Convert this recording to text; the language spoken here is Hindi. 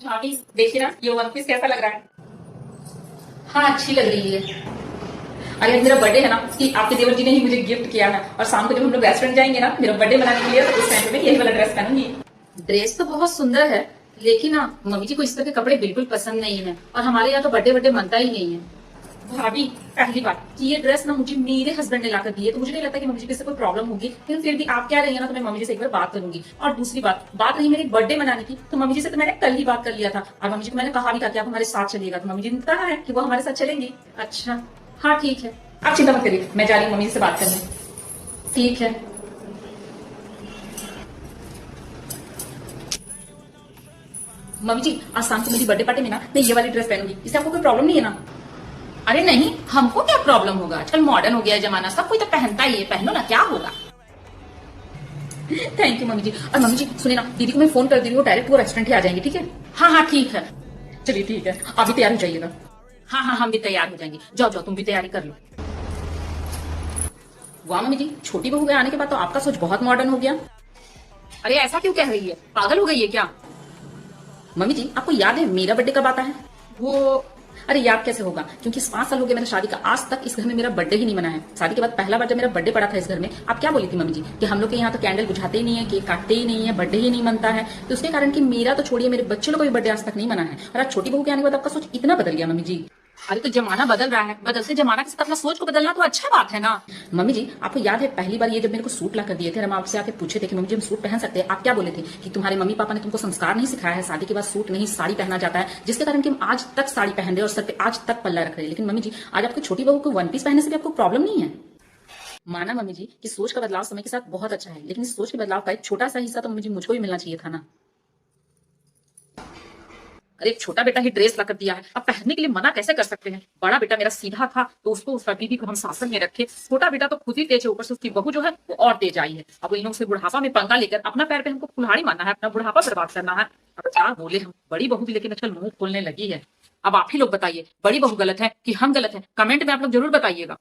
भाभी देखिए ना ये वन पीस कैसा लग रहा है। हाँ अच्छी लग रही है। अरे आज मेरा बर्थडे है ना कि आपके देवर जी ने ही मुझे गिफ्ट किया है और शाम को जब हम लोग रेस्टोरेंट जाएंगे ना मेरा बर्थडे मनाने के लिए तो उस टाइम पे मैं यही वाला ड्रेस पहनूंगी। ड्रेस तो बहुत सुंदर है लेकिन ना मम्मी जी को इस तरह के कपड़े बिल्कुल पसंद नहीं है और हमारे यहाँ तो बर्थडे बर्थडे मनता ही नहीं है। भाभी पहली बात कि ये ड्रेस ना मुझे मेरे हस्बैंड ने लाकर दी है तो मुझे नहीं लगता कि मम्मी जी को इससे कोई प्रॉब्लम होगी, लेकिन फिर भी आप क्या रही है ना तो मैं मम्मी जी से एक बार बात करूंगी। और दूसरी बात रही मेरी बर्थडे मनाने की तो मम्मी जी से तो मैंने कल ही बात कर लिया था और मम्मी जी को मैंने कहा भी था कि आप हमारे साथ चलिएगा तो मम्मी जी ने कहा है कि वो हमारे साथ चलेंगी। अच्छा हाँ ठीक है, आप चिंता मत करिए, मैं जा रही हूँ मम्मी जी से बात करने। ठीक है। मम्मी जी आज शाम को मेरी बर्थडे पार्टी में ना मैं ये वाली ड्रेस पहनूंगी, इससे आपको कोई प्रॉब्लम नहीं है ना? अरे नहीं, हमको क्या प्रॉब्लम होगा, आजकल मॉडर्न हो गया है जमाना, सब कोई तो पहनता ही है, पहनो ना क्या होगा। थैंक यू मम्मी जी। और मम्मी जी सुने ना, दीदी को मैं फोन कर दी हूँ, वो डायरेक्ट वो रेस्टोरेंट ही आ जाएंगे, ठीक है? हाँ हाँ ठीक है। चलिए ठीक है, आप भी तैयार हो जाइएगा। हाँ हाँ हम भी तैयार हो जाएंगे, जाओ जाओ तुम भी तैयारी कर लो। वाह मम्मी जी, छोटी बहू के आने के बाद तो आपका सोच बहुत मॉडर्न हो गया। अरे ऐसा क्यों कह रही है, पागल हो गई है क्या? मम्मी जी आपको याद है मेरा बर्थडे कब आता है? वो अरे याद कैसे होगा, क्योंकि 5 साल हो गए मेरे शादी का, आज तक इस घर में मेरा बर्थडे ही नहीं मना है। शादी के बाद पहला बार जब मेरा बर्थडे पड़ा था इस घर में, आप क्या बोली थी मम्मी जी कि हम लोग के यहाँ तो कैंडल बुझाते ही नहीं है, केक काटते ही नहीं है, बर्थडे ही नहीं मनता है। तो उसके कारण कि मेरा तो छोड़िए मेरे बच्चे लोग को भी बर्थडे आज तक नहीं मना है और आज छोटी बहू के आने के बाद आपका सोच इतना बदल गया मम्मी जी। अरे तो जमाना बदल रहा है, बदलते जमाना के साथ अपना सोच को बदलना तो अच्छा बात है ना। मम्मी जी आपको याद है पहली बार ये जब मेरे को सूट ला कर दिए थे, हम आपसे आके पूछे थे कि मम्मी जी हम सूट पहन सकते हैं, आप क्या बोले थे कि तुम्हारे मम्मी पापा ने तुमको संस्कार नहीं सिखाया है, शादी के बाद सूट नहीं साड़ी पहना जाता है, जिसके कारण कि हम आज तक साड़ी पहन रहे और सर पे आज तक पल्ला रख रहे हैं। लेकिन मम्मी जी आज आपकी छोटी बहू को वन पीस पहनने से भी आपको प्रॉब्लम नहीं है। माना मम्मी जी कि सोच का बदलाव समय के साथ बहुत अच्छा है, लेकिन इस सोच के बदलाव का एक छोटा सा हिस्सा तो मम्मी जी मुझको भी मिलना चाहिए था ना। अरे एक छोटा बेटा ही ड्रेस ला कर दिया है, अब पहनने के लिए मना कैसे कर सकते हैं? बड़ा बेटा मेरा सीधा था तो उसको उसका बीवी को हम शासन में रखे, छोटा बेटा तो खुद ही तेज है, ऊपर से उसकी बहू जो है वो और तेज आई है। अब इन लोग से बुढ़ापा में पंगा लेकर अपना पैर पे हमको कुल्हाड़ी मारना है, अपना बुढ़ापा बर्बाद करना है। अब क्या बोले हम, बड़ी बहू भी लेकिन आजकल मुंह खोलने लगी है। अब आप ही लोग बताइए बड़ी बहू गलत है कि हम गलत है, कमेंट में आप लोग जरूर बताइएगा।